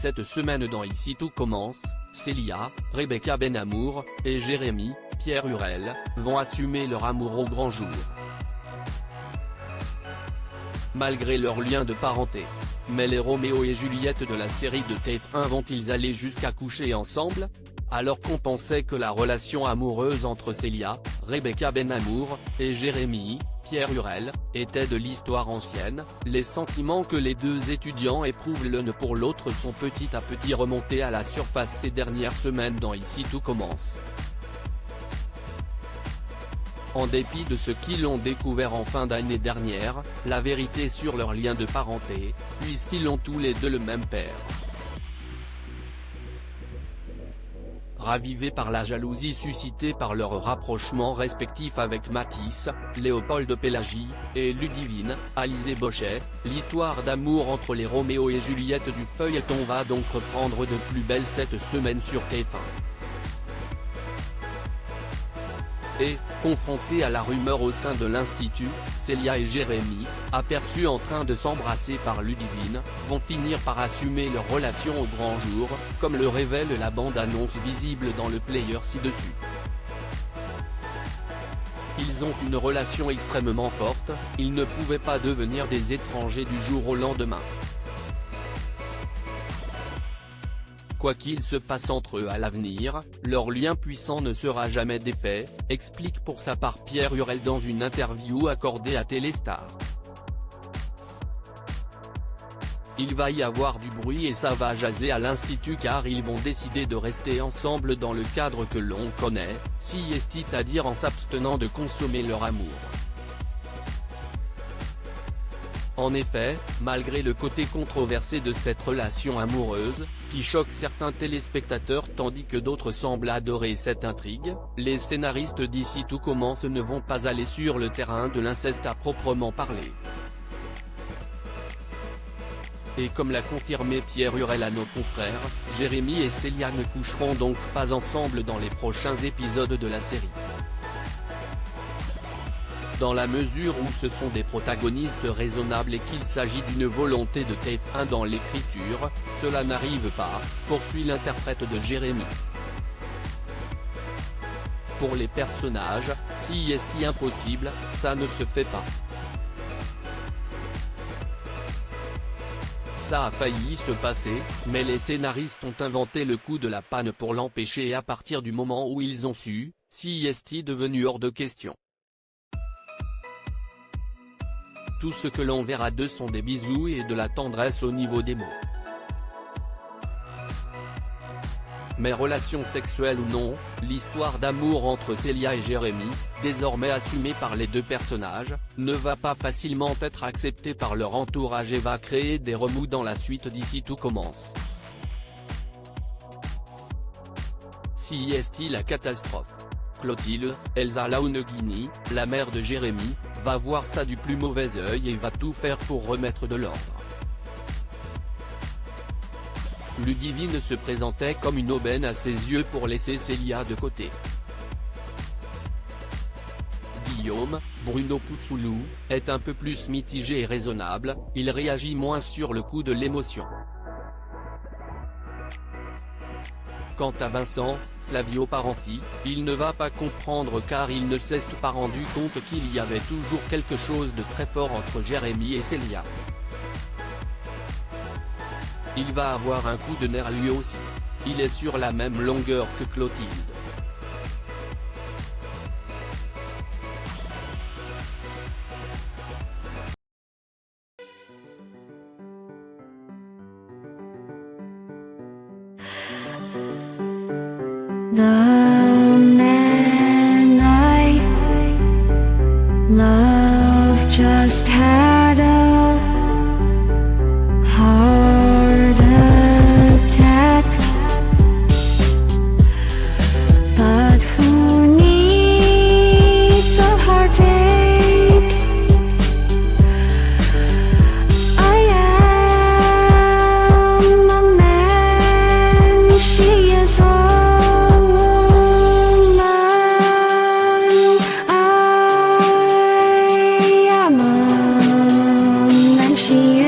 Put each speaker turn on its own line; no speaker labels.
cette semaine dans Ici tout commence, Célia, Rebecca Benhamour, et Jérémy, Pierre Hurel, vont assumer leur amour au grand jour. Malgré leur lien de parenté. Mais les Roméo et Juliette de la série de TF1 vont-ils aller jusqu'à coucher ensemble? Alors qu'on pensait que la relation amoureuse entre Célia, Rebecca Benhamour, et Jérémy, Pierre Hurel, était de l'histoire ancienne, les sentiments que les deux étudiants éprouvent l'un pour l'autre sont petit à petit remontés à la surface ces dernières semaines dans Ici tout commence. En dépit de ce qu'ils ont découvert en fin d'année dernière, la vérité sur leur lien de parenté, puisqu'ils ont tous les deux le même père. Ravivés par la jalousie suscitée par leur rapprochement respectif avec Mathis, Léopold Pélagie, et Ludivine, Alizée Bochet, l'histoire d'amour entre les Roméo et Juliette du feuilleton va donc reprendre de plus belle cette semaine sur TF1. Et, confrontés à la rumeur au sein de l'Institut, Célia et Jérémy, aperçus en train de s'embrasser par Ludivine, vont finir par assumer leur relation au grand jour, comme le révèle la bande-annonce visible dans le player ci-dessus. Ils ont une relation extrêmement forte, ils ne pouvaient pas devenir des étrangers du jour au lendemain. Quoi qu'il se passe entre eux à l'avenir, leur lien puissant ne sera jamais défait, explique pour sa part Pierre Hurel dans une interview accordée à Téléstar. Il va y avoir du bruit et ça va jaser à l'Institut car ils vont décider de rester ensemble dans le cadre que l'on connaît, si est-il à dire en s'abstenant de consommer leur amour. En effet, malgré le côté controversé de cette relation amoureuse, qui choque certains téléspectateurs tandis que d'autres semblent adorer cette intrigue, les scénaristes d'Ici tout commence ne vont pas aller sur le terrain de l'inceste à proprement parler. Et comme l'a confirmé Pierre Hurel à nos confrères, Jérémy et Célia ne coucheront donc pas ensemble dans les prochains épisodes de la série. Dans la mesure où ce sont des protagonistes raisonnables et qu'il s'agit d'une volonté de TF1 dans l'écriture, cela n'arrive pas, poursuit l'interprète de Jérémy. Pour les personnages, si est impossible, ça ne se fait pas. Ça a failli se passer, mais les scénaristes ont inventé le coup de la panne pour l'empêcher et à partir du moment où ils ont su, si est devenu hors de question. Tout ce que l'on verra d'eux sont des bisous et de la tendresse au niveau des mots. Mais relations sexuelles ou non, l'histoire d'amour entre Célia et Jérémy, désormais assumée par les deux personnages, ne va pas facilement être acceptée par leur entourage et va créer des remous dans la suite d'Ici tout commence. Si est-il la catastrophe? Clotilde, Elsa Launeghini, la mère de Jérémy, va voir ça du plus mauvais œil et va tout faire pour remettre de l'ordre. Ludivine se présentait comme une aubaine à ses yeux pour laisser Célia de côté. Guillaume, Bruno Puzzolo, est un peu plus mitigé et raisonnable, il réagit moins sur le coup de l'émotion. Quant à Vincent, Flavio Parenti, il ne va pas comprendre car il ne s'est pas rendu compte qu'il y avait toujours quelque chose de très fort entre Jérémy et Célia. Il va avoir un coup de nerf lui aussi. Il est sur la même longueur que Clotilde.
The man I love just had a heart attack, but who needs a heartache? I am a man, she is a she